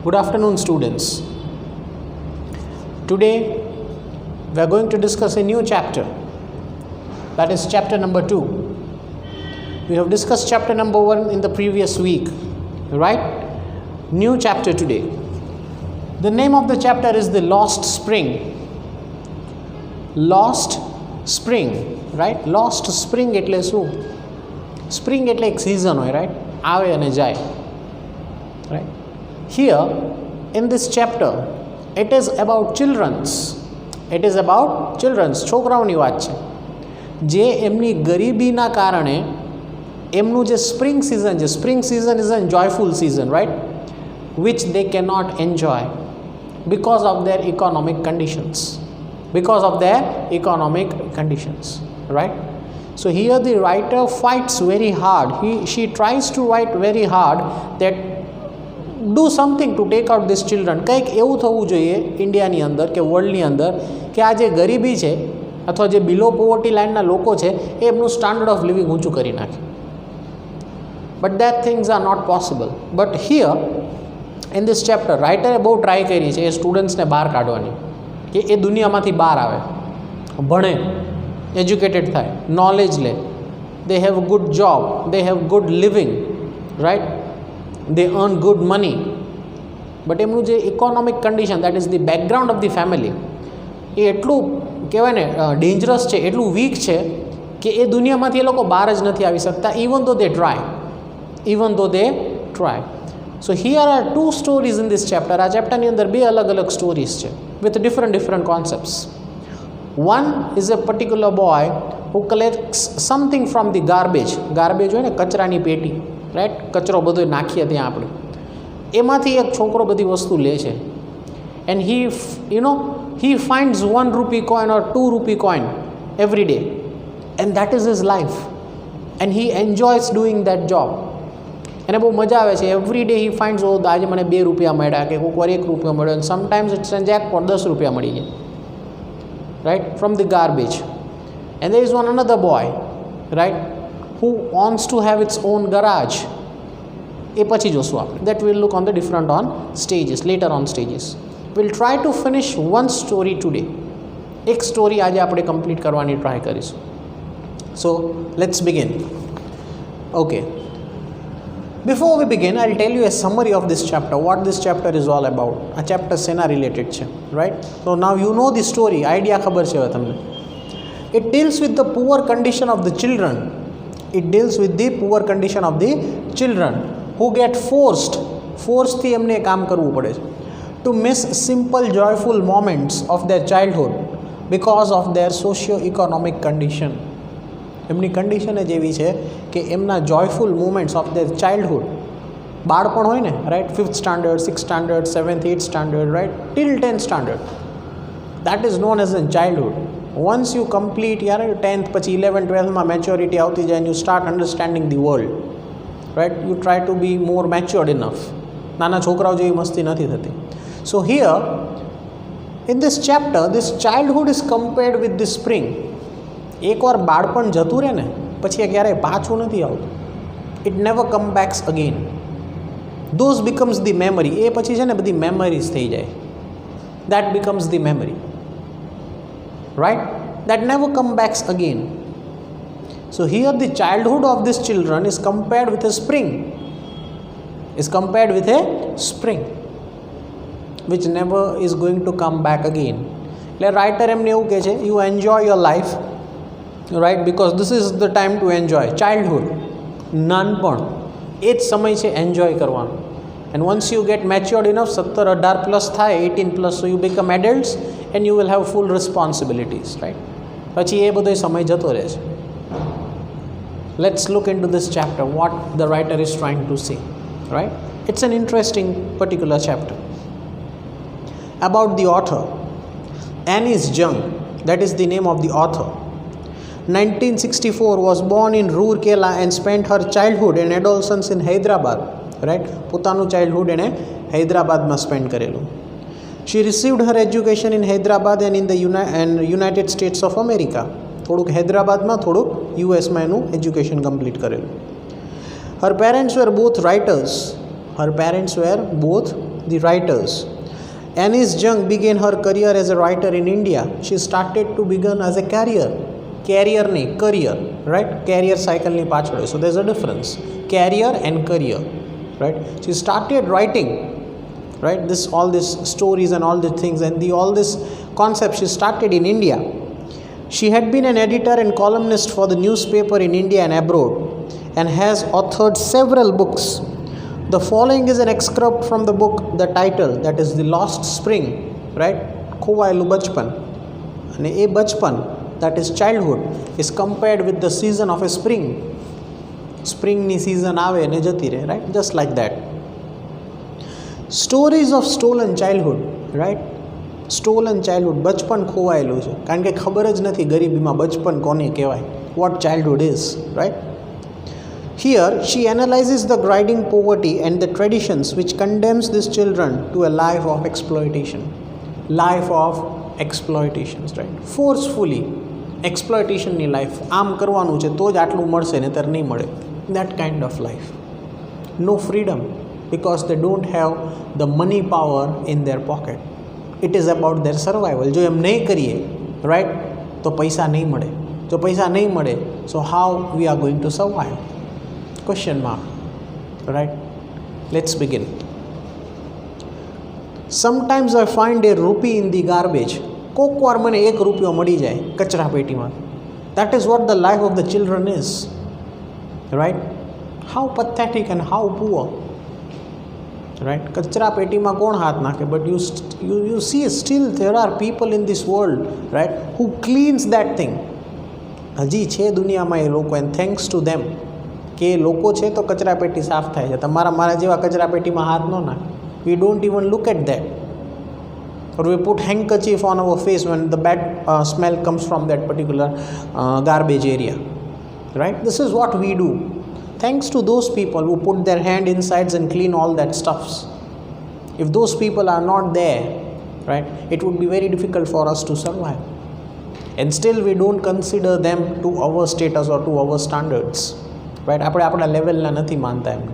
Good afternoon, students. Today we are going to discuss a new chapter, that is chapter number 2. We have discussed chapter number 1 in the previous week, right? New chapter today. The name of the chapter is The Lost Spring. Lost Spring, right? Lost Spring એટલે શું? Spring એટલે એક season હોય, right? આવે અને જાય, right? Here in this chapter it is about children's. It is about children's. છોકરાઓની વાત છે જે એમની ગરીબીના કારણે એમનું જે સ્પ્રિંગ સિઝન છે, spring season is a joyful season, right, which they cannot enjoy because of their economic conditions, right? So here the writer fights very hard. She tries to write very hard that do something to take out these children. કંઈક એવું થવું જોઈએ ઇન્ડિયાની અંદર કે વર્લ્ડની અંદર કે આ જે ગરીબી છે અથવા જે બિલો પોવર્ટી લાઇનના લોકો છે એ એમનું સ્ટાન્ડર્ડ ઓફ લિવિંગ ઊંચું કરી નાખે. But that things are not possible. But here in this chapter રાઇટરે બહુ ટ્રાય કરી છે એ સ્ટુડન્ટ્સને બહાર કાઢવાની કે એ દુનિયામાંથી બહાર આવે, ભણે, એજ્યુકેટેડ થાય, નોલેજ લે, they have good job, they have good living, right, they earn good money, but એમનું જે economic condition, that is the background of the family, એ એટલું કહેવાય ને ડેન્જરસ છે, એટલું વીક છે કે એ દુનિયામાંથી એ લોકો બહાર જ નથી આવી શકતા, even though they try. So here are two stories in this chapter. આ ચેપ્ટરની અંદર બે અલગ અલગ સ્ટોરીઝ છે with different concepts. One is a particular boy who collects something from the garbage હોય ને, કચરાની પેટી, રાઈટ, કચરો બધો નાખીએ ત્યાં આપણે, એમાંથી એક છોકરો બધી વસ્તુ લે છે. And he finds 1 rupee coin or 2 rupee coin every day, and that is his life, and he enjoys doing that job. એને બહુ મજા આવે છે. એવરી ડે he finds, ઓ આજે મને 2 રૂપિયા મળ્યા, કે કોઈક વાર 1 રૂપિયો મળ્યો, and sometimes it's a jackpot, 10 રૂપિયા મળી જાય, right, from the garbage. And there is one another boy, right, who wants to have its own garage. એ પછી જોશું આપણે. That will look on the different on stages, later on stages. We'll try to finish one story today. એક story આજે આપણે complete કરવાની try કરીશું. So let's begin. Okay. Before we begin, I'll tell you a summary of this chapter, what this chapter is all about. આ chapter સેના related છે, right? So now you know the story, idea ખબર છે હવે તમને. It deals with the poor condition of the children. It deals with the poor condition of the children who get forcedથી એમને કામ કરવું પડે છે, to miss simple joyful moments of their childhood because of their socio-economic condition. એમની condition જ એવી છે કે એમના joyful moments of their childhood, બાળપણ હોય ને, right, 5th standard, 6th standard, 7th, 8th standard, right, till 10th standard, that is known as an childhood. Once you complete 10th, પછી 11th, 12thમાં મેચ્યોરિટી આવતી જાય, and you start understanding the world, right? You try to be more matured enough. નાના છોકરાઓ જેવી મસ્તી નથી થતી. So here in this chapter, this childhood is compared with the spring. એકવાર બાળપણ જતું રહે ને પછી એ ક્યારેય પાછું નથી આવતું. It never come back again. Those becomes the memory. એ પછી છે ને બધી memories થઈ જાય. That becomes the memory, right, that never come back again. So here the childhood of these children is compared with a spring, which never is going to come back again. એટલે writer એમને એવું કહે છે, you enjoy your life, right, because this is the time to enjoy childhood, નાનપણ એ જ સમય છે enjoy કરવાનો. And once you get matured enough, 17, 18 plus થાય, 18 plus, so you become adults and you will have full responsibilities, right? પછી એ બધો સમય જતો રહે છે. Let's look into this chapter, what the writer is trying to say, right? It's an interesting particular chapter. About the author, Annis Jung, that is the name of the author. 1964 was born in Rourkela and spent her childhood and adolescence in Hyderabad, right? પોતાનું childhood એને હૈદરાબાદમાં spend કરેલું. She received her education in Hyderabad and in the United States of America. થોડુંક હૈદરાબાદમાં, થોડુંક યુએસમાં એનું education complete કરેલું. Her parents were both writers. the writers. Annis Jung began her career as a writer in India. She started to begin as a career nahi, career, right? Career cycle ni pachhal. So there's a difference. Career and career, right? She started writing, right? All these stories and all the things and all this concept she started in India. She had been an editor and columnist for the newspaper in India and abroad and has authored several books. The following is an excerpt from the book, the title, that is The Lost Spring, right? Khovayeલું બચપન. અને એ બચપન, that is childhood, is compared with the season of a spring. Springની season આવે ને જતી રહે, right? Just like that. Stories of stolen childhood, right? Stolen childhood, બચપન ખોવાયેલું છે કારણ કે ખબર જ નથી ગરીબીમાં બચપન કોને કહેવાય, what childhood is, right? Here she analyzes the grinding poverty and the traditions which condemns these children to a life of exploitation, right? Forcefully exploitation ની life, આમ કરવાનું છે તો જ આટલું મળશે ને ત્યારે નહીં મળે, that kind of life. No freedom because they don't have the money power in their pocket. It is about their survival. જો એમ નહીં કરીએ, right, તો પૈસા નહીં મળે. જો પૈસા નહીં મળે, so how we are going to survive? Question mark, right? Let's begin. Sometimes I find a rupee in the garbage. કોક વાર મને 1 રૂપિયો મળી જાય કચરા પેટીમાં. That is what the life of the children is, right? How pathetic and how poor, right? કચરા પેટીમાં કોણ હાથ નાખે? But you see still there are people in this world, right, who cleans that thing. હજી છે દુનિયામાં એ લોકો, and thanks to them કે લોકો છે તો કચરા પેટી સાફ થાય છે. તમારા મારા જેવા કચરા પેટીમાં હાથ ન નાખે. We don't even look at that. Or we put handkerchief on our face when the bad smell comes from that particular garbage area, right? This is what we do. Thanks to those people who put their hand inside and clean all that stuffs. If those people are not there, right, it would be very difficult for us to survive. And still we don't consider them to our status or to our standards, right? આપણે આપણા લેવલના નથી માનતા એમને.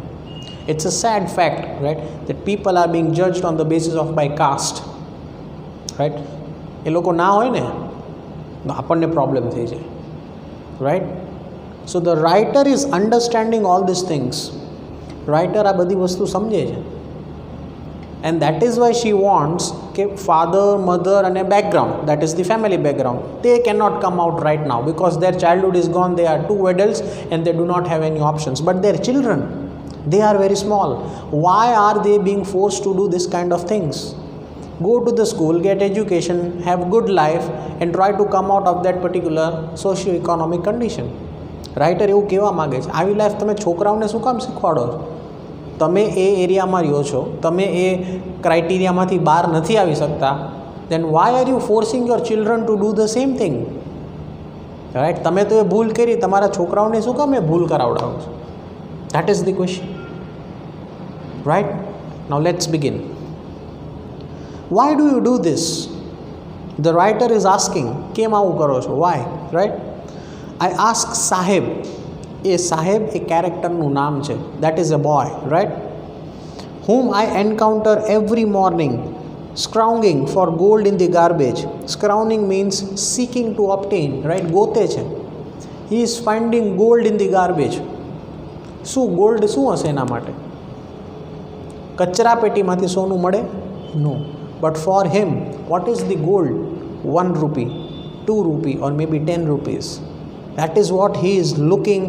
It's a sad fact, right, that people are being judged on the basis of by caste, right? એ લોકો ના હોય ને તો આપણને પ્રોબ્લેમ થઈ જાય, right? So the writer is understanding all these things. Writer આ બધી વસ્તુ સમજે છે. And that is why she wants કે father, mother and a background, that is the family background, they cannot come out right now because their childhood is gone. They are 2 adults and they do not have any options. But their children, they are very small. Why are they being forced to do this kind of things? Go to the school, get education, have good life and try to come out of that particular socio-economic condition. Writer એવું કહેવા માગે છે, આવી life તમે છોકરાઓને શું કામ શીખવાડો છો? તમે એ એરિયામાં રહ્યો છો, તમે એ ક્રાઇટેરિયામાંથી બહાર નથી આવી શકતા, then why are you forcing your children to do the same thing, right? તમે તો એ ભૂલ કરી, તમારા છોકરાઓને શું કામ એ ભૂલ કરાવડાવો છો? That is the question, right? Now let's begin. Why do you do this? The writer is asking, કેમ આવું કરો છો? Why, right? I ask Sahib. A Sahib, a characterનું નામ છે. That is a boy, right? Whom I encounter every morning, scrounging for gold in the garbage. Scrounging means seeking to obtain, right? ગોતે છે. He is finding gold in the garbage. શું gold શું હશે એના માટે? કચરા પેટીમાંથી સોનું મળે? No. But for him, what is the gold? 1 rupee, 2 rupee or maybe 10 rupees. That is what he is looking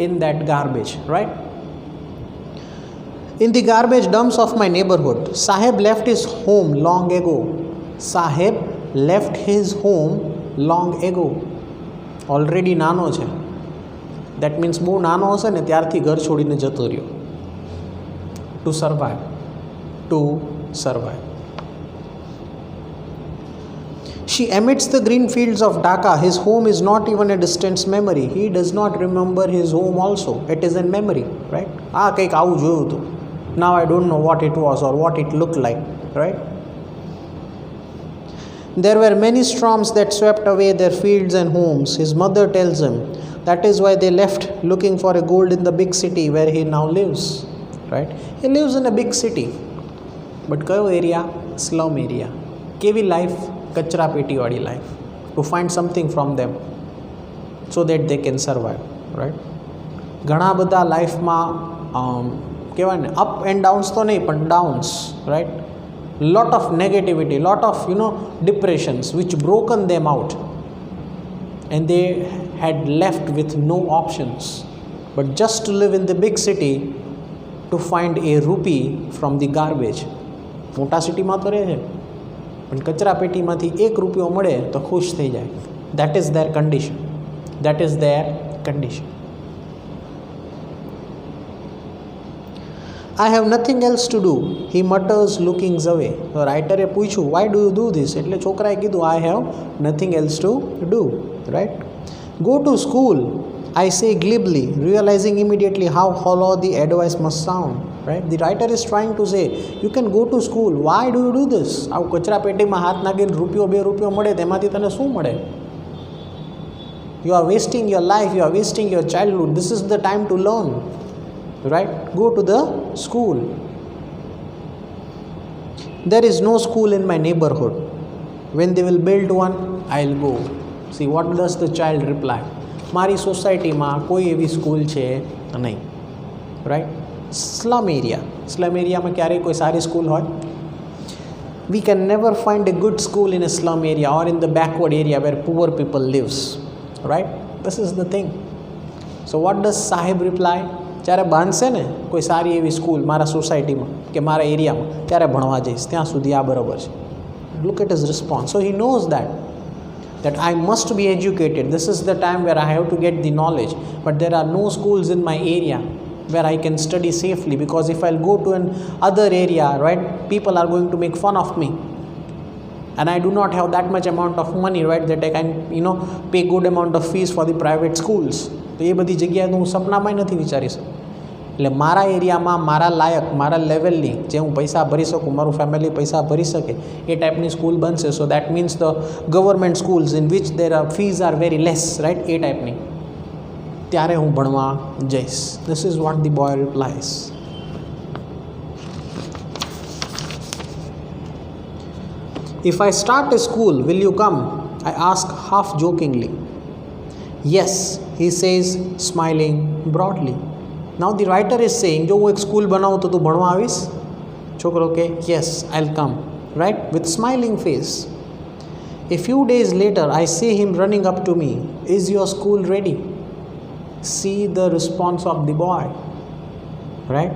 in that garbage, right? In the garbage dumps of my neighborhood, Sahib left his home long ago. Sahib left his home long ago. Already નાનો છે. That means બહુ નાનો હશે ને ત્યારથી ઘર છોડીને જતો રહ્યો. To survive. She amidst the green fields of Dhaka, his home is not even a distant memory. He does not remember his home also. It is a memory, right? કંઈક આવું જોયું હતું. Now I don't know what it was or what it looked like, right? There were many storms that swept away their fields and homes. His mother tells him that is why they left looking for a gold in the big city where he now lives, right? He lives in a big city. But કયો area? Slum area. કેવી life? કચરા પેટીવાળી life. To find something from them so that they can survive, right. ઘણા બધા લાઈફમાં કહેવાય ને up and downs તો નહીં પણ downs, right. lot of negativity, lot of depressions which broken them out, and they had left with no options but just to live in the big city to find a rupee from the garbage. મોટા સિટીમાં તો રહે છે પણ કચરા પેટીમાંથી 1 રૂપિયો મળે તો ખુશ થઈ જાય. that is their condition, that is their condition. I have nothing else to do, he mutters looking away. તો રાઇટરે પૂછ્યું why do you do this? એટલે છોકરાએ કીધું I have nothing else to do, right? Go to school, I say glibly, realizing immediately how hollow the advice must sound, right? The writer is trying to say you can go to school, why do you do this? આવું કચરા પેટીમાં હાથ નાખીને રૂપિયો 2 રૂપિયો મળે તેમાંથી તને શું મળે? You are wasting your life, you are wasting your childhood. This is the time to learn, right? Go to the school. There is no school in my neighborhood. When they will build one, I'll go. See, what does the child reply? મારી સોસાયટીમાં કોઈ એવી school છે નહીં, right. Slum એરિયામાં ક્યારેય કોઈ સારી સ્કૂલ હોય? We can never find a good school in a slum area or in the backward area where poor people lives, right? This is the thing. So what does Sahib reply? જ્યારે બાંધશે ને કોઈ સારી એવી school મારા સોસાયટીમાં કે મારા એરિયામાં ત્યારે ભણવા જઈશ, ત્યાં સુધી આ બરાબર છે. Look at his response. So he knows that I must be educated. This is the time where I have to get the knowledge, but there are no schools in my area where I can study safely, because if I'll go to an other area, right, people are going to make fun of me, and I do not have that much amount of money, right, that I can pay good amount of fees for the private schools. તો એ બધી જગ્યાએ તો હું સપનામાં નથી વિચારી શકું. એટલે મારા એરિયામાં મારા લાયક, મારા લેવલની જે હું પૈસા ભરી શકું, મારું ફેમિલી પૈસા ભરી શકે એ ટાઈપની સ્કૂલ બનશે. So that means the government schools in which there are fees are very less, right, એ ટાઈપની, ત્યારે હું ભણવા જઈશ. This is what the boy replies. If I start a school, will you come? I ask half jokingly. Yes, he says, smiling broadly. Now the writer is saying, જો હું એક school બનાવું તો તું ભણવા આવીશ? છોકરો કે yes, I'll come, right, with smiling face. A few days later, I see him running up to me. Is your school ready? See the response of the boy, right?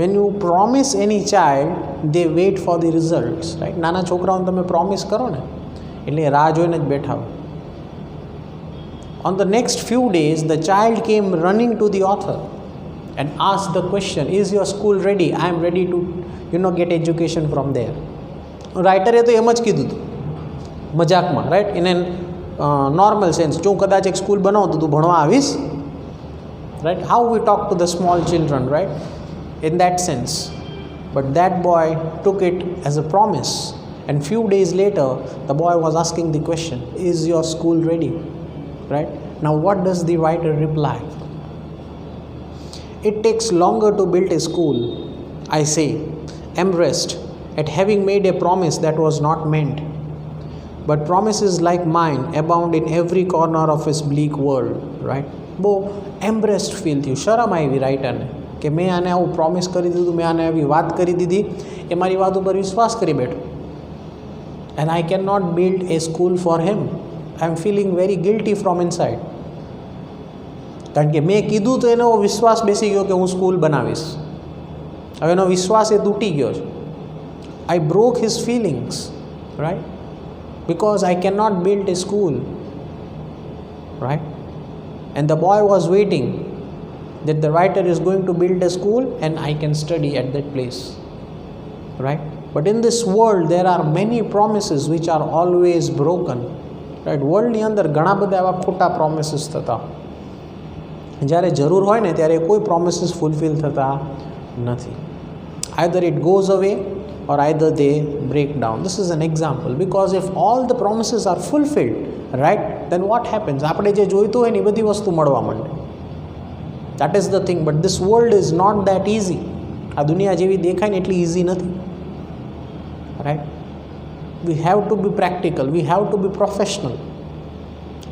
When you promise any child, they wait for the results, right? નાના છોકરાઓને તમે promise કરો ને એટલે રાહ જોઈને જ બેઠા હોય. On the next few days, the child came running to the author and asked the question, is your school ready? I am ready to get education from there. રાઇટરે તો એમ જ કીધું હતું મજાકમાં, right, in an normal sense. જો હું કદાચ એક school બનાવું તો તું ભણવા આવીશ, right. How we talk to the small children, right, in that sense. But that boy took it as a promise, and few days later the boy was asking the question, is your school ready? Right? Now what does the writer reply? It takes longer to build a school, I say, embarrassed at having made a promise that was not meant. But promises like mine abound in every corner of his bleak world, right? બહુ embarrassed feel થયું, શરમ આવી રાઇટરને કે મેં આને આવું promise કરી દીધું, મેં આને આવી વાત કરી દીધી, એ મારી વાત ઉપર વિશ્વાસ કરી બેઠો. And I cannot build a school for him. I am feeling very guilty from inside. કારણ કે મેં કીધું તો એનો વિશ્વાસ બેસી ગયો કે હું સ્કૂલ બનાવીશ. હવે એનો વિશ્વાસ એ તૂટી ગયો છે. I broke his feelings, right? Because I cannot build a school, right? And the boy was waiting that the writer is going to build a school and I can study at that place, right? But in this world there are many promises which are always broken, right? વર્લ્ડની અંદર ઘણા બધા એવા ખોટા promises થતા, જ્યારે જરૂર હોય ને ત્યારે કોઈ પ્રોમિસીસ ફૂલફિલ થતા નથી. Either it goes away or either they break down. This is an example, because if all the promises are fulfilled, right, then what happens? આપણે જે જોઈતું હોય ને એ બધી વસ્તુ મળવા માંડે. That is the thing. But this world is not that easy. આ દુનિયા જેવી દેખાય ને એટલી ઇઝી નથી. Right. We have to be practical, we have to be professional.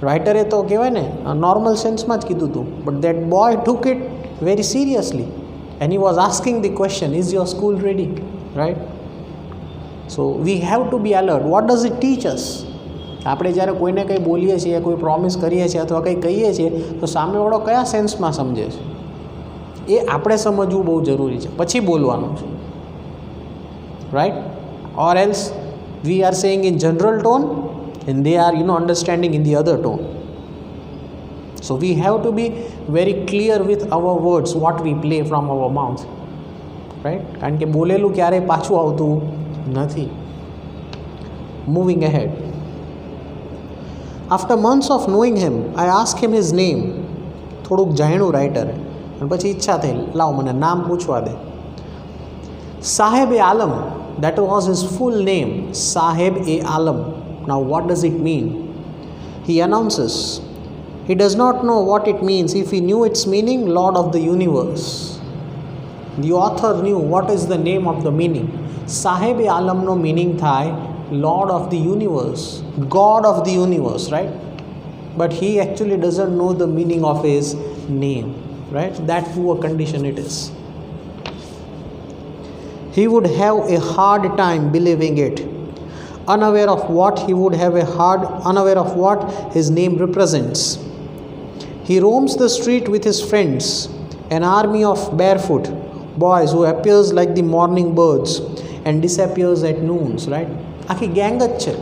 રાઇટરે તો કહેવાય ને નોર્મલ સેન્સમાં જ કીધું હતું, but that boy took it very seriously and he was asking the question, is your school ready? Right. So we have to be alert. What does it teach us? આપણે જ્યારે કોઈને કંઈ બોલીએ છીએ, કોઈ પ્રોમિસ કરીએ છીએ અથવા કંઈ કહીએ છીએ, તો સામેવાળો કયા સેન્સમાં સમજે છે એ આપણે સમજવું બહુ જરૂરી છે, પછી બોલવાનું છે. Right. Or else we are saying in general tone and they are understanding in the other tone. So we have to be very clear with our words, what we play from our mouth, right? કારણ કે બોલેલું ક્યારેય પાછું આવતું નથી. Moving ahead, after months of knowing him, I asked him his name. થોડુંક જાણ્યું રાઇટરે અને પછી ઈચ્છા થઈ, લાવ મને નામ પૂછવા દે. સાહેબ એ આલમ, that was his full name, સાહેબ એ આલમ. Now what does it mean? He announces. He does not know what it means. If he knew its meaning, Lord of the universe. The author knew what is the name of the meaning. Sahib e Alam no meaning thai Lord of the universe, God of the universe, right? But he actually doesn't know the meaning of his name, right? That poor condition it is. He would have a hard time believing it. Unaware of what his name represents. He roams the street with his friends, an army of barefoot boys who appears like the morning birds and disappears at noons, right? આખી gang જ છે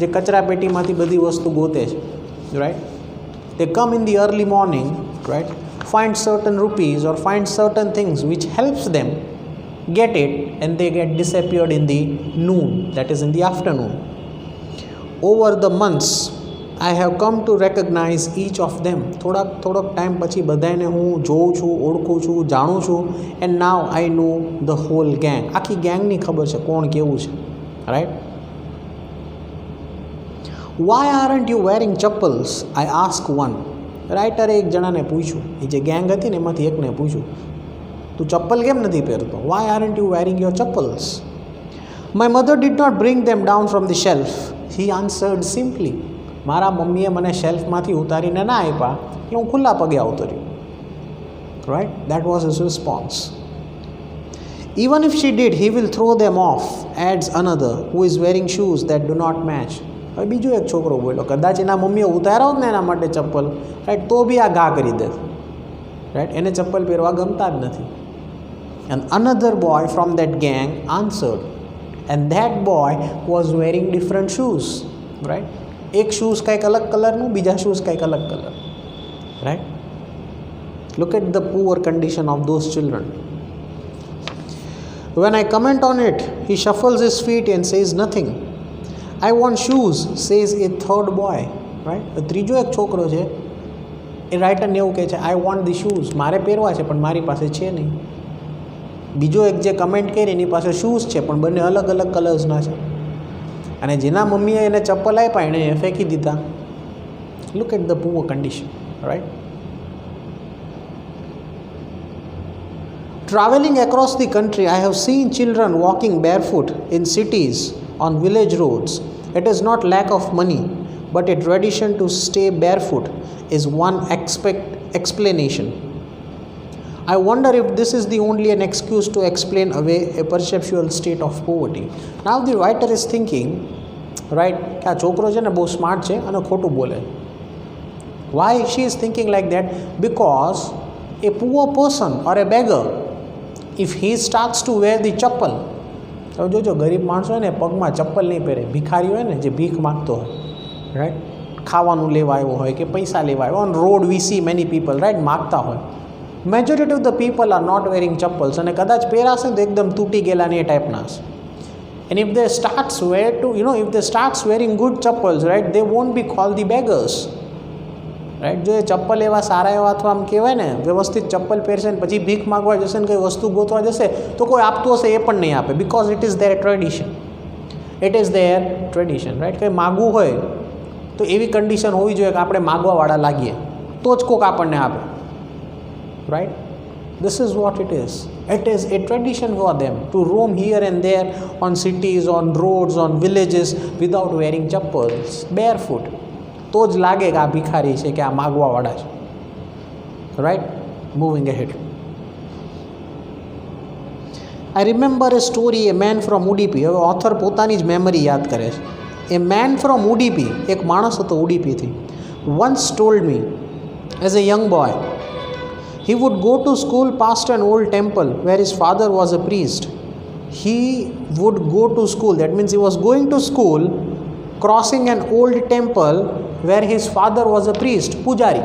જે કચરા પેટીમાંથી બધી વસ્તુ ગોતે છે, right? They come in the early morning, right? Find certain rupees or find certain things which helps them get it, and they get disappeared in the noon, that is in the afternoon. Over the months I have come to recognize each of them. થોડોક time પછી બધાને હું જોઉં છું, ઓળખું છું, જાણું છું, and now I know the whole gang. આખી ગેંગની ખબર છે કોણ કેવું છે, right? Why aren't you wearing chappals? I asked one. રાઇટરે એક જણાને પૂછ્યું, એ જે ગેંગ હતી ને એમાંથી એકને પૂછ્યું, તું ચપ્પલ કેમ નથી પહેરતો? Why aren't you wearing your chappals? My mother did not bring them down from the shelf. He answered simply. મારા મમ્મીએ મને શેલ્ફમાંથી ઉતારીને ના આપ્યા એટલે હું ખુલ્લા પગે આવતો રહ્યો. Right? That was his response. Even if she did, he will throw them off, adds another who is wearing shoes that do not match. હવે બીજો એક છોકરો બોલ્યો, કદાચ એના મમ્મીએ ઉતાર્યો જ ને એના માટે ચપ્પલ, રાઈટ, તો બી આ ઘા કરી દે, રાઈટ, એને ચપ્પલ પહેરવા ગમતા જ નથી. And another boy from that gang answered, and that boy was wearing different shoes, right? એક શૂઝ કંઈક અલગ કલરનું, બીજા શૂઝ કંઈક અલગ colour, right? Look at the poor condition of those children. When I comment on it, he shuffles his feet and says nothing. I want shoes, says a third boy, right? ત્રીજો એક છોકરો છે એ રાઇટરને એવું કહે છે, I want the shoes, મારે પહેરવા છે પણ મારી પાસે છે નહીં. બીજો એક જે કમેન્ટ કરી એની પાસે શૂઝ છે પણ બંને અલગ અલગ કલર્સના છે, અને જેના મમ્મીએ એને ચપ્પલ આપ્યા એણે ફેંકી દીધા. Look at the poor condition, right? Traveling across the country, I have seen children walking barefoot in cities on village roads. It is not lack of money, but a tradition to stay barefoot is one explanation. I wonder if this is the only an excuse to explain away a perceptual state of poverty. Now the writer is thinking, right, કે આ છોકરો છે ને બહુ smart છે અને ખોટું બોલે. Why she is thinking like that? Because a poor person or a beggar, if he starts to wear the chappal, તો જોજો ગરીબ માણસો હોય ને પગમાં ચપ્પલ નહીં પહેરે, ભિખારી હોય ને જે ભીખ માગતો હોય, રાઈટ, ખાવાનું લેવા આવ્યો હોય કે પૈસા લેવા આવ્યો, on road we see many people, right, માગતા હોય. Majority of the people are not wearing chappals, અને કદાચ પહેરાશે તો એકદમ તૂટી ગયેલા ને એ ટાઈપના હશે. And if they starts wearing good chappals, right, they won't be called the beggars, right? જો એ ચપ્પલ એવા સારા એવા અથવા આમ કહેવાય ને વ્યવસ્થિત ચપ્પલ પહેરશે ને પછી ભીખ માગવા જશે ને કંઈ વસ્તુ ગોતવા જશે તો કોઈ આપતું હશે એ પણ નહીં આપે, because it is there tradition, right? કંઈ માગવું હોય તો એવી કન્ડિશન હોવી જોઈએ કે આપણે માગવાવાળા લાગીએ તો જ કોક આપણને આપે, right? This is what it is. It is a tradition for them to roam here and there on cities, on roads, on villages without wearing chappals, barefoot. તો જ લાગે કે આ ભિખારી છે, કે આ માગવાવાળા છે. Right, moving ahead. I remember a story, a man from Udupi. હવે ઓથર પોતાની જ મેમરી યાદ કરે છે. A man from ઉડીપી, એક માણસ હતો ઉડીપીથી, once told me as a young boy he would go to school past an old temple where his father was a priest. He would go to school, that means he was going to school crossing an old temple where his father was a priest, પૂજારી.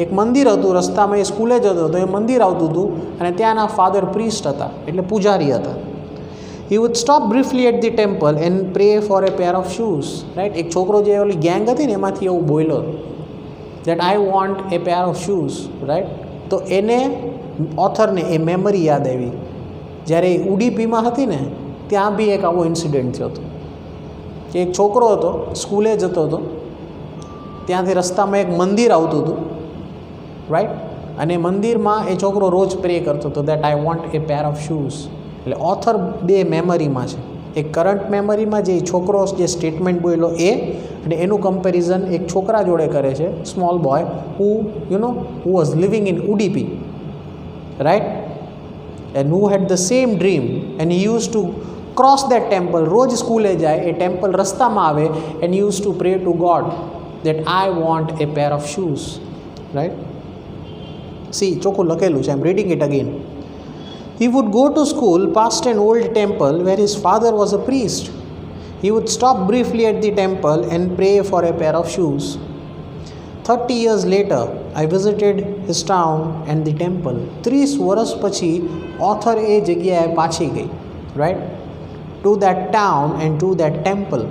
એક મંદિર હતું, રસ્તામાં એ સ્કૂલે જતો હતો, એ મંદિર આવતું હતું અને ત્યાંના ફાધર પ્રીસ્ટ હતા, એટલે પૂજારી હતા. He would stop briefly at the temple and pray for a pair of shoes. Right? એક છોકરો જે ઓલી ગેંગ હતી ને એમાંથી એવું બોલ્યો that I want a pair of shoes. Right? તો એને ઓથરને એ મેમરી યાદ આવી જ્યારે ઉડીપીમાં હતી ને, ત્યાં બી એક આવો ઇન્સિડન્ટ થયો હતો કે એક છોકરો હતો, સ્કૂલે જતો હતો, ત્યાંથી રસ્તામાં એક મંદિર આવતું હતું. રાઈટ, અને મંદિરમાં એ છોકરો રોજ પ્રે કરતો હતો that I want a pair of shoes. એટલે ઓથર બે મેમરીમાં છે, એક કરંટ મેમરીમાં જે છોકરો જે સ્ટેટમેન્ટ બોલ્યો એ, અને એનું કમ્પેરિઝન એક છોકરા જોડે કરે છે, small boy who who was living in Udupi. Right, and who had the same dream and he use to cross that temple. રોજ સ્કૂલે જાય, એ ટેમ્પલ રસ્તામાં આવે and use to pray to god that I want a pair of shoes. Right, see ચોખ્ખું લખેલું છે, I am reading it again. He would go to school past an old temple where his father was a priest. He would stop briefly at the temple and pray for a pair of shoes. 30 years later, I visited his town and the temple. 30 વર્ષ પછી author એ જગ્યાએ પાછી ગઈ, right, to that town and to that temple,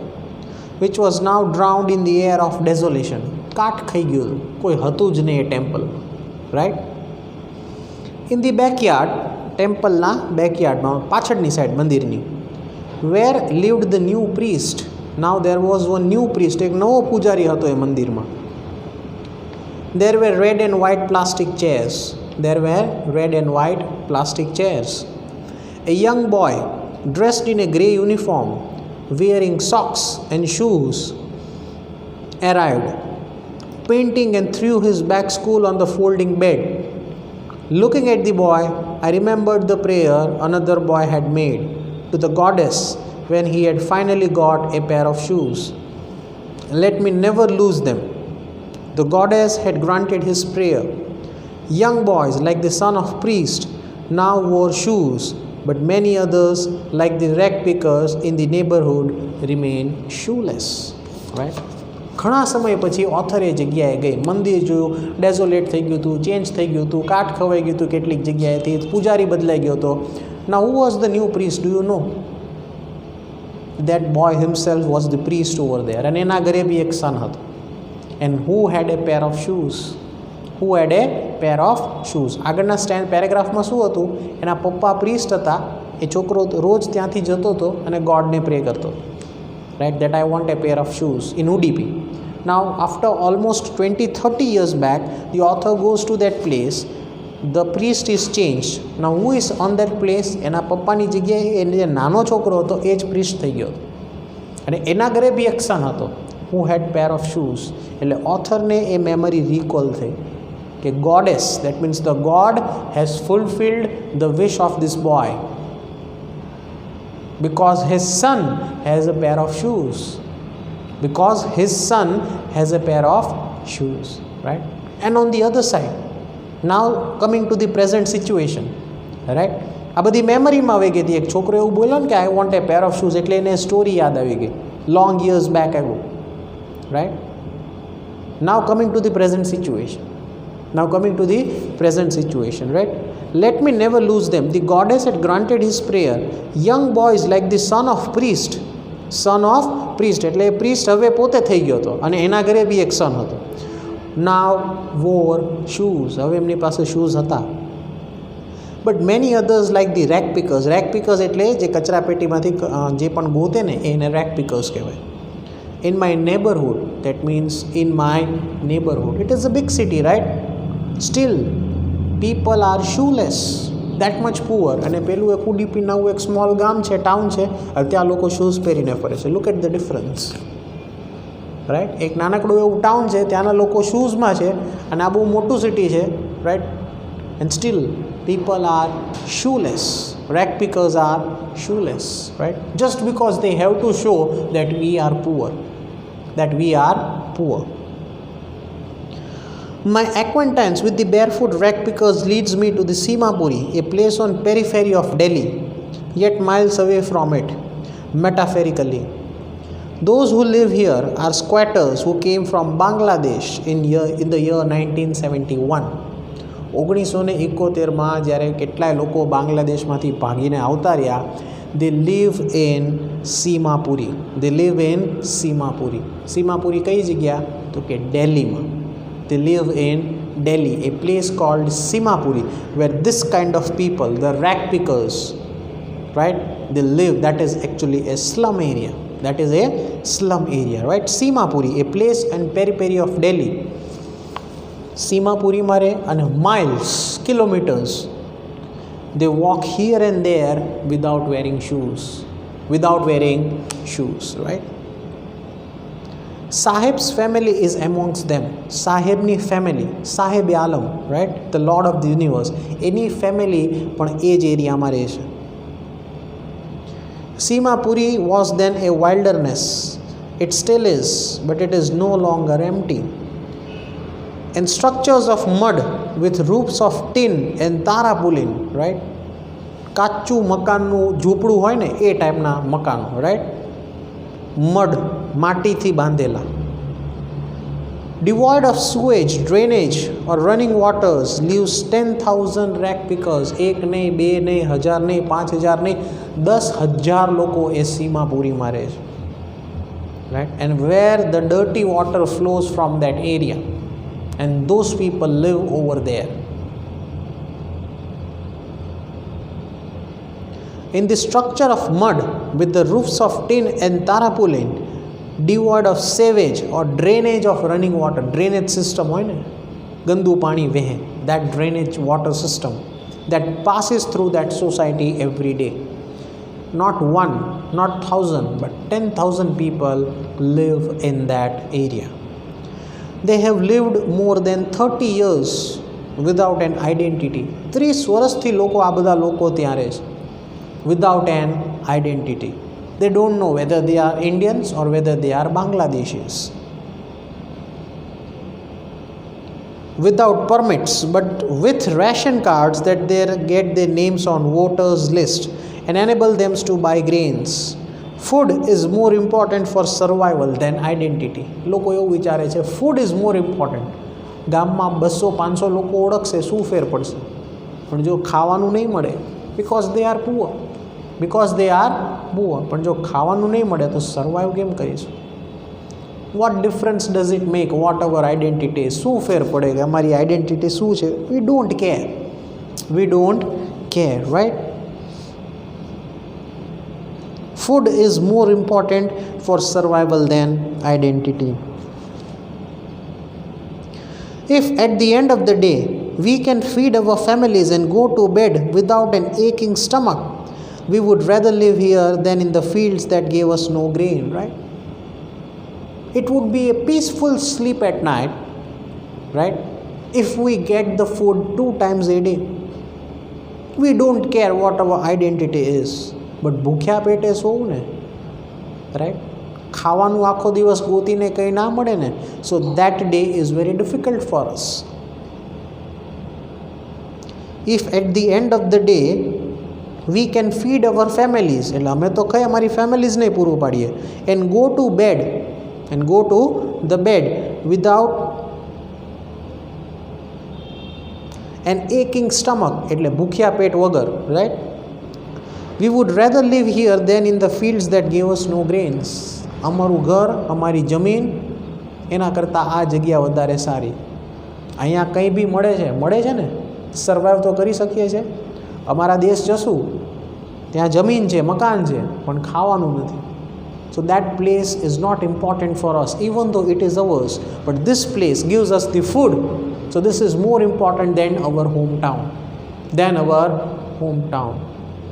which was now drowned in the air of desolation. કાટ ખાઈ ગયું, કોઈ હતું જ નહીં એ temple. Right, in the backyard, ટેમ્પલના બેકયાર્ડમાં પાછળની સાઈડ મંદિરની, where lived the new priest. Now there was one new priest, એક નવો પૂજારી હતો એ મંદિરમાં. There were red and white plastic chairs. There were red and white plastic chairs. A young boy dressed in a grey uniform, wearing socks and shoes, arrived, painting and threw his back school on the folding bed. Looking at the boy, I remembered the prayer another boy had made to the goddess when he had finally got a pair of shoes. Let me never lose them. The goddess had granted his prayer. Young boys like the son of priest now wore shoes, but many others like the rag pickers in the neighborhood remained shoeless. Right? ઘણા સમય પછી author એ જગ્યાએ ગઈ, મંદિર જોયું, ડેઝોલેટ થઈ ગયું હતું, ચેન્જ થઈ ગયું હતું, કાટ ખવાઈ ગયું હતું કેટલીક જગ્યાએથી, પૂજારી બદલાઈ ગયો હતો. Now who was the new priest, do you know? That boy himself was the priest over there, અને એના ઘરે બી એક સન હતો. And who had a pair of shoes, who had a pair of shoes. આગળના પેરેગ્રાફમાં શું હતું? એના પપ્પા પ્રીસ્ટ હતા, એ છોકરો રોજ ત્યાંથી જતો હતો અને ગોડને પ્રે કરતો. Right, that I want a pair of shoes in Udupi. Now, after almost 20-30 years back, the author goes to that place. The priest is changed. Now, who is on that place? એના પપ્પાની જગ્યાએ એ નાનો છોકરો હતો એ જ પ્રીસ્ટ થઈ ગયો, અને એના ઘરે બી એક સન હતો who had pair of shoes. એટલે ઓથરને એ મેમરી રિકોલ થઈ કે goddess, that means the god has fulfilled the wish of this boy, because his son has a pair of shoes. Because his son has a pair of shoes. Right? And on the other side, now coming to the present situation. Right? આ બધી મેમરીમાં આવી ગઈ હતી. એક છોકરો એવું બોલ્યો ને કે આઈ want a pair of shoes, એટલે એને સ્ટોરી યાદ આવી ગઈ long years back ago. Right, now coming to the present situation. Now coming to the present situation, right? Let me never lose them. The goddess had granted his prayer. Young boys like the son of priest. Son of priest. એટલે priest હવે પોતે થઈ ગયો હતો અને એના ઘરે બી એક સન હતો. Now wore shoes. હવે એમની પાસે શૂઝ હતા. But many others like the rag pickers. Rag pickers એટલે જે કચરા પેટીમાંથી જે પણ ગોતે ને એને rag pickers કહેવાય. In my neighborhood, that means in my neighborhood. It is a big city, right? Still, people are shoeless, that much poor. અને પેલું એક ઉડીપી નાવું એક સ્મોલ ગામ છે, ટાઉન છે, ત્યાં લોકો શૂઝ પહેરીને ફરે છે. Look at the difference, right. એક નાનકડું એવું ટાઉન છે, ત્યાંના લોકો શૂઝમાં છે, અને આ બહુ મોટું સિટી છે, right. And steel people are shoeless. Rag pickers are shoeless, right? Just because they have to show that we are poor, that we are poor. My acquaintance with the barefoot rag pickers leads me to the Simapuri, a place on periphery of Delhi, yet miles away from it, metaphorically. Those who live here are squatters who came from Bangladesh in the year 1971. 1971 જ્યારે કેટલાય લોકો બાંગ્લાદેશમાંથી ભાગીને આવતા રહ્યા. They live in Simapuri. They live in Simapuri. Simapuri કઈ જગ્યા? તો કે દિલ્હીમાં. They live in Delhi, a place called Simapuri, where this kind of people, the rag pickers, right, they live. That is actually a slum area. That is a slum area, right? Simapuri, a place and periphery of Delhi. Simapuri mare and miles, kilometers. They walk here and there without wearing shoes. Without wearing shoes, right? Sahib's family is amongst them. Sahibni family, Sahib Alam, right? The Lord of the universe. Any family પણ એ જ એરિયામાં રહે છે. Simapuri was then a wilderness. It still is, but it is no longer empty. And structures of mud with roofs of tin and tarpaulin, right? કાચું મકાનનું ઝૂંપડું હોય ને એ ટાઈપના મકાનો, રાઈટ. મડ, માટીથી બાંધેલા. Devoid of sewage, drainage or running waters leaves 10,000 rag pickers. એક નહીં, બે નહીં, 1,000 નહીં, 5,000 નહીં, 10,000 લોકો એ સીમાપુરીમાં રહે છે, right? And where the dirty water flows from that area, and those people live over there. In the structure of mud with the roofs of tin and tarpaulin, devoid of sewage or drainage of running water, drainage system hoy ne, gandu pani vehe, that drainage water system that passes through that society every day. Not one, not 1,000, but 10,000 people live in that area. They have lived more than 30 years without an identity. 30 વર્ષથી લોકો, આ બધા લોકો ત્યાં રહે છે, without an identity. They don't know whether they are Indians or whether they are Bangladeshis. Without permits, but with ration cards that they get their names on voters list and enable them to buy grains. Food is more important for survival than identity. લોકો એવું વિચારે છે food is more important. ગામમાં 200-500 લોકો ઓળખશે, શું ફેર પડશે? પણ જો ખાવાનું નહીં મળે, because they are poor. Because they are poor. પણ જો ખાવાનું નહીં મળે તો સર્વાઈવ કેમ કરીશું? What difference does it make what our identity is? શું ફેર પડે કે અમારી આઈડેન્ટિટી શું છે? We don't care. We don't care, right? Food is more important for survival than identity. If at the end of the day we can feed our families and go to bed without an aching stomach, we would rather live here than in the fields that gave us no grain, right? It would be a peaceful sleep at night, right? If we get the food 2 times a day. We don't care what our identity is. But ભૂખ્યા પેટે સોવું ને, right. ખાવાનું આખો દિવસ ગોતીને કંઈ ના મળે ને, so that day is very difficult for us. If at the end of the day we can feed our families, એટલે અમે તો કઈ અમારી ફેમિલીઝને પૂરું પાડીએ, and go to bed without an aching stomach, એટલે ભૂખ્યા પેટ વગર, right. We would rather live here than in the fields that gave us no grains. અમારું ઘર, અમારી જમીન, એના કરતાં આ જગ્યા વધારે સારી. અહીંયા કંઈ બી મળે છે ને, સર્વાઈવ તો કરી શકીએ છીએ. અમારા દેશ જશું, ત્યાં જમીન છે, મકાન છે, પણ ખાવાનું નથી. So that place is not important for us, even though it is ours. But this place gives us the food. So this is more important than our hometown.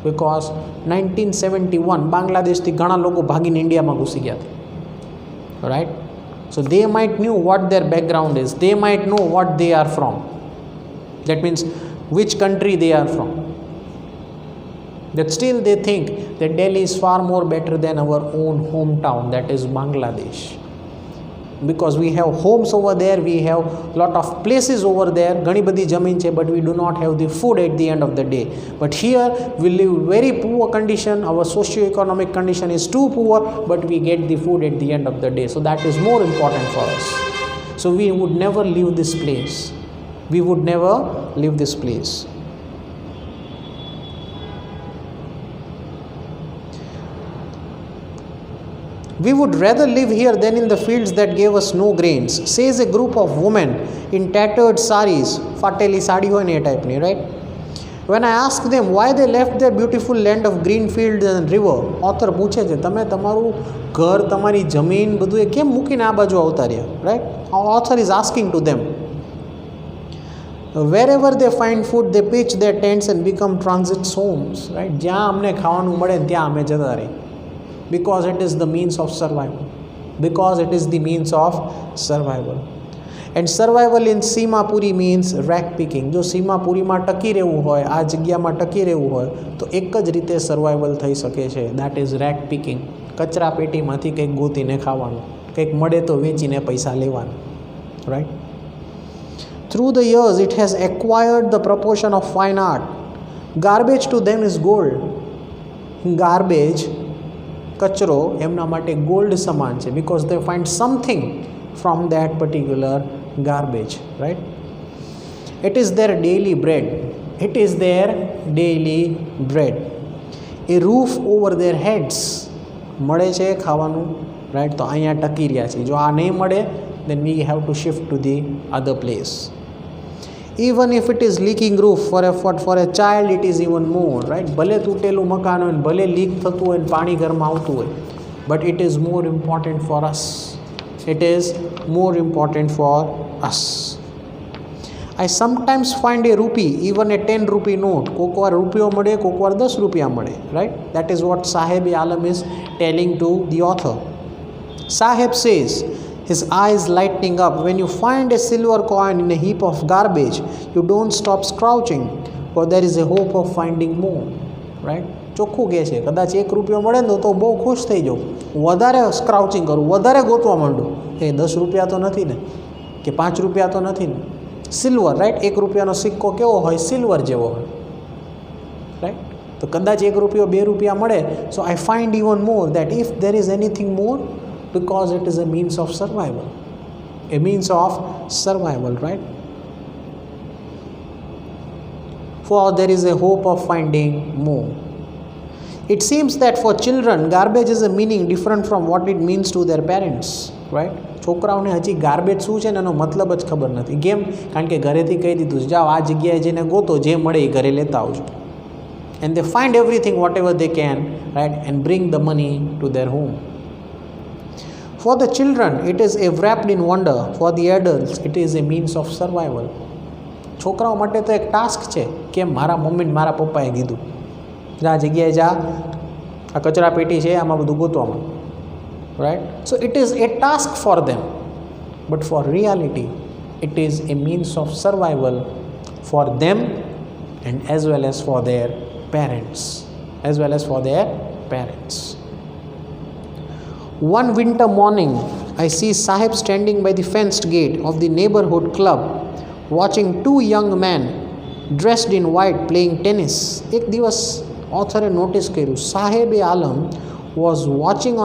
Because 1971 બાંગ્લાદેશથી ઘણા લોકો ભાગીને ઇન્ડિયામાં ઘૂસી ગયા હતા. Right? So they might knew what their background is. They might know what they are from. That means which country they are from. But still they think that Delhi is far more better than our own hometown, that is Bangladesh. Because we have homes over there, we have lot of places over there, ઘણી બધી જમીન છે, but we do not have the food at the end of the day. But here we live very poor condition, our socio-economic condition is too poor, but we get the food at the end of the day. So that is more important for us. So we would never leave this place. We would never leave this place. We would rather live here than in the fields that gave us no grains, says a group of women in tattered saris, fateli sadi hoy ne type ni, right? When I ask them why they left their beautiful land of green fields and river, author પૂછે છે તમે તમારું ઘર તમારી જમીન બધું એ કેમ મૂકીને આ બાજુ આવતા રહ્યા, right? Author is asking to them. Wherever they find food, they pitch their tents and become transit homes, right? જ્યાં અમને ખાવાનું મળે ત્યાં અમે જતા રહી. Because it is the means of survival. And survival in Simapuri means rack picking. જો સીમાપુરીમાં ટકી રહેવું હોય, આ જગ્યામાં ટકી રહેવું હોય તો એક જ રીતે સર્વાઈવલ થઈ શકે છે. That is rack picking. કચરા પેટીમાંથી કંઈક ગોતીને ખાવાનું, કંઈક મળે તો વેચીને પૈસા લેવાના, right? Through the years it has acquired the proportion of fine art. Garbage to them is gold. Garbage, કચરો એમના માટે ગોલ્ડ સમાન છે, because they find something from that particular garbage, right? It is their daily bread. A roof over their heads. મળે છે ખાવાનું, right? તો અહીંયા ટકી રહ્યા છે. જો આ નહીં મળે then we have to shift to the other place. Even if it is leaking roof, for a child it is even more, right? ભલે તૂટેલું મકાન હોય, ભલે લીક થતું હોય, પાણી ઘરમાં આવતું હોય, but it is more important for us. I sometimes find a rupee, even a 10 rupee note. કોક વાર રૂપિયો મળે, કોક વાર 10 રૂપિયા મળે, right? That is what Sahib-e-Alam is telling to the author. Sahib says, his eyes lightening up, when you find a silver coin in a heap of garbage, you don't stop scrouching, for there is a hope of finding more, right? ચોખ્ખું કહે છે, કદાચ 1 રૂપિયો મળે ને તો બહુ ખુશ થઈ જાઉં, વધારે સ્ક્રાઉચિંગ કરું, વધારે ગોતવા માંડું. એ 10 રૂપિયા તો નથી ને, કે 5 રૂપિયા તો નથી ને. Silver, right? 1 રૂપિયાનો સિક્કો કેવો હોય? સિલ્વર જેવો હોય, રાઈટ? તો કદાચ 1 રૂપિયો 2 રૂપિયા મળે, so I find even more that if there is anything more, because it is a means of survival, right? For there is a hope of finding more. It seems that for children garbage is a meaning different from what it means to their parents, right? છોકરાઓને હજી garbage શું છે ને એનો મતલબ જ ખબર નથી. કેમ? કારણ કે ઘરેથી કહી દીધું છે, જાઓ આ જગ્યાએ જઈને ગોતો, જે મળે એ ઘરે લેતા આવજો. And they find everything, whatever they can, right, and bring the money to their home. For the children it is a wrapped in wonder, for the adults it is a means of survival. છોકરાઓ માટે તો એક task છે કે મારા mummy મારા પપ્પાએ કીધું આ જગ્યાએ જા, આ કચરા પેટી છે, આમાં બધું ગોતવામાં, right? So it is a task for them, but for reality it is a means of survival for them and as well as for their parents. One winter morning I see Sahib standing by the fenced gate of the neighborhood club watching 2 young men dressed in white playing tennis. એક દિવસ author notice કર્યું, Sahib-e-Alam was watching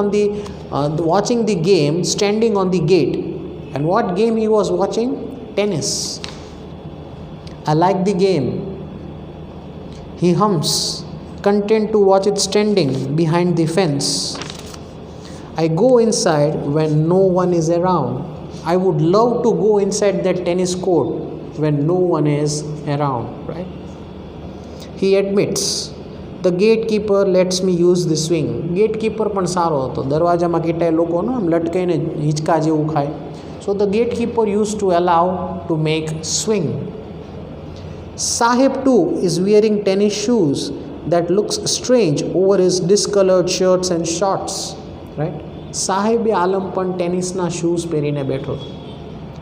the game standing on the gate. And what game he was watching? Tennis. I like the game, he hums, content to watch it standing behind the fence. I go inside when no one is around. I would love to go inside that tennis court when no one is around, right? He admits the gate keeper lets me use the swing. Gatekeeper પણ સારો હતો, દરવાજામાં કેટલાય લોકોનો આમ લટકાઈને હિંચકા જેવું ખાય. So the gate keeper use to allow to make swing. સાહેબ too is wearing tennis shoes that looks strange over his discolored shirts and shorts, right? સાહેબે આલમ પણ ટેનિસના શૂઝ પહેરીને બેઠો,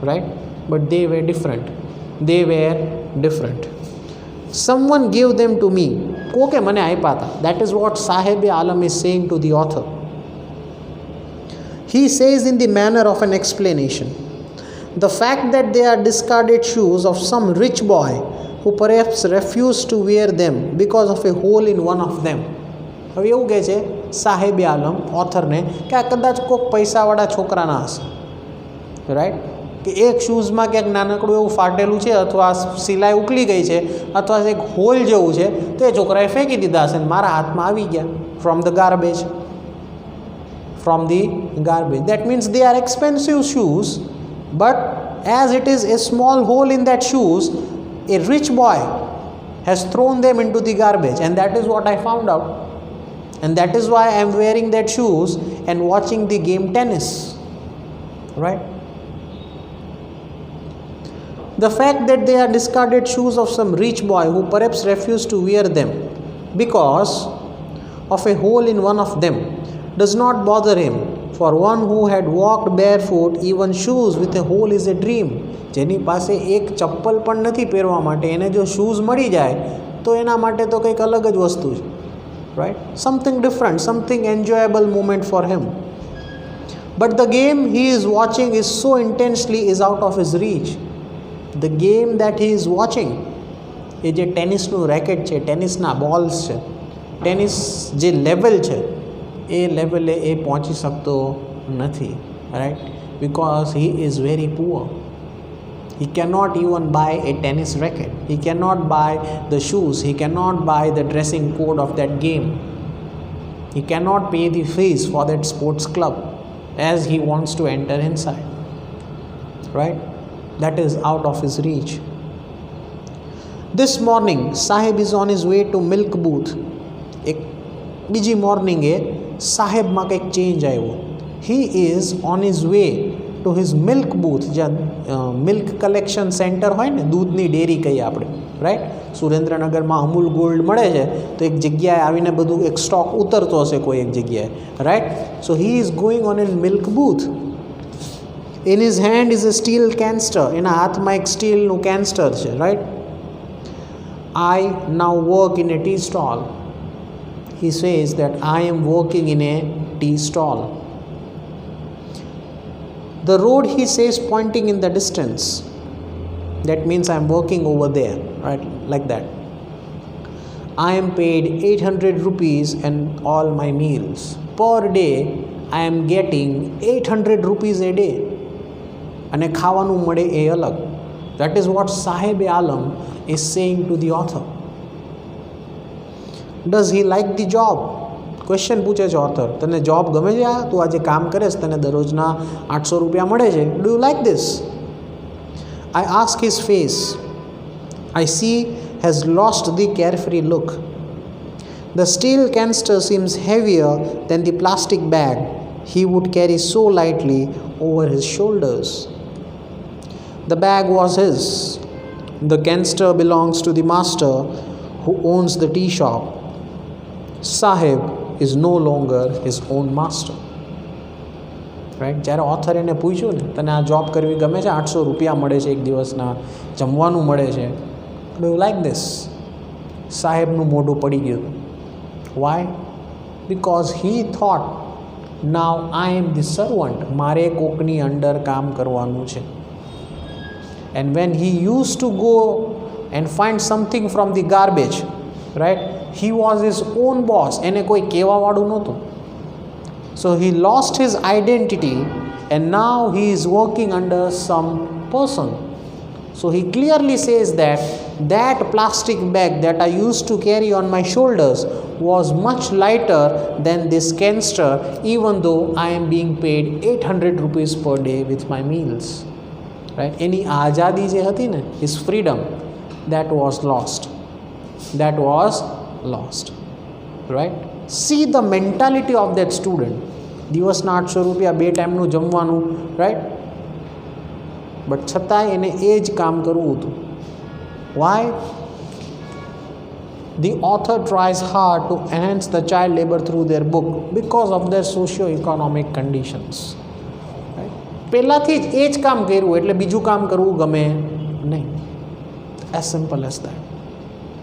right? But they were different. Someone gave them to me. કોકે મને આપ્યા હતા. That is what સાહેબે આલમ is saying to the author. He says in the manner of an explanation, the fact that they are discarded shoes of some rich boy who perhaps refused to wear them because of a hole in one of them. હવે એવું કહે છે સાહેબે આલમ ઓથરને કે આ કદાચ કોઈક પૈસાવાળા છોકરાના હશે, રાઈટ, કે એક શૂઝમાં ક્યાંક નાનકડું એવું ફાટેલું છે અથવા સિલાઈ ઉકળી ગઈ છે અથવા એક હોલ જેવું છે, તે છોકરાએ ફેંકી દીધા હશે ને મારા હાથમાં આવી ગયા from the garbage. That means they are expensive shoes, but as it is a small hole in that shoes, a rich boy has thrown them into the garbage, and that is what I found out, and that is why I am wearing that shoes and watching the game tennis, right? The fact that they are discarded shoes of some rich boy who perhaps refused to wear them because of a hole in one of them does not bother him. For one who had walked barefoot, even shoes with a hole is a dream. જેની પાસે એક ચપ્પલ પણ નથી પહેરવા માટે, એને જો શૂઝ મળી જાય તો એના માટે તો કંઈક અલગ જ વસ્તુ છે, right? Something different, something enjoyable moment for him. But the game he is watching is so intensely is out of his reach. The game that he is watching, એ જે ટેનિસનું રેકેટ છે, ટેનિસના બોલ્સ છે, ટેનિસ જે level છે એ લેવલે એ પહોંચી શકતો નથી, right? Because he is very poor. He cannot even buy a tennis racket. He cannot buy the shoes. He cannot buy the dressing code of that game. He cannot pay the fees for that sports club as he wants to enter inside, right? That is out of his reach. This morning, Sahib is on his way to milk booth. એક બીજી મોર્નિંગે સાહેબમાં કંઈક change આવ્યો. He is on his way to his milk booth, જ્યાં milk collection centre હોય ને, દૂધની dairy કહીએ આપણે, રાઈટ? સુરેન્દ્રનગરમાં અમૂલ ગોલ્ડ મળે છે તો એક જગ્યાએ આવીને બધું એક સ્ટોક ઉતરતો હશે કોઈ એક જગ્યાએ, right? So he is going on an milk booth. In his hand is a steel canister. એના હાથમાં એક સ્ટીલનું કેન્સ્ટર છે, right? I now work in a tea stall. He says that I am working in a tea stall. The road, he says, pointing in the distance. That means I am working over there, right? Like that. I am paid 800 rupees and all my meals. Per day, I am getting 800 rupees a day. અને ખાવાનું મળે એ અલગ. That is what Sahib Alam is saying to the author. Does he like the job? Question પૂછે છે author, તને job ગમે છે? આ તું આજે કામ કરે છે, તને દરરોજના 800 રૂપિયા મળે છે, do you like this? I ask his face. I see has lost the carefree look. The steel canister seems heavier than the plastic bag he would carry so lightly over his shoulders. The bag was his. The canister belongs to the master who owns the tea shop. Sahib is no longer his own master. Right? જ્યારે author એને પૂછ્યું ને, તને આ job કરવી ગમે છે? 800 રૂપિયા મળે છે એક દિવસના, જમવાનું મળે છે, ડુ યુ લાઈક ધીસ? સાહેબનું મોઢું પડી ગયું. Why? Because he thought now I am the servant. મારે કોકની અંડર કામ કરવાનું છે. And when he use to go and find something from the garbage, right, he was his own boss. એને કોઈ કહેવાવાળું નહોતું. So he lost his identity and now he is working under some person. So he clearly says that that plastic bag that I used to carry on my shoulders was much lighter than this canister, even though I am being paid 800 rupees per day with my meals. Right? એની આઝાદી જે હતી ને, his freedom, that was lost. Right. See the mentality of that student. દિવસના 800 રૂપિયા, 2 ટાઈમનું જમવાનું, right, but છતાંય એને એ જ કામ કરવું હતું. Y? The author tries hard to enhance the child labor through their book because of their socio-economic conditions. Right? પહેલાંથી જ એ જ કામ કર્યું એટલે બીજું કામ કરવું ગમે નહીં. As simple as that.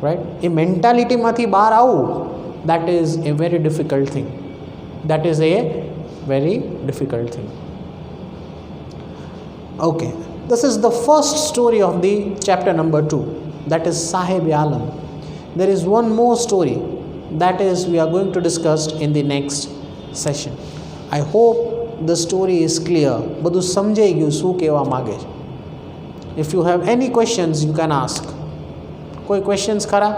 Right. એ મેન્ટાલિટીમાંથી બહાર આવવું, that is a very difficult thing. That is a very difficult thing. Okay, this is the first story of the chapter number 2, that is Sahib Alam. There is one more story that is we are going to discuss in the next session. I hope the story is clear. બધું સમજાઈ ગયું શું કહેવા માગે છે. If you have any questions you can ask. કોઈ questions ખરા?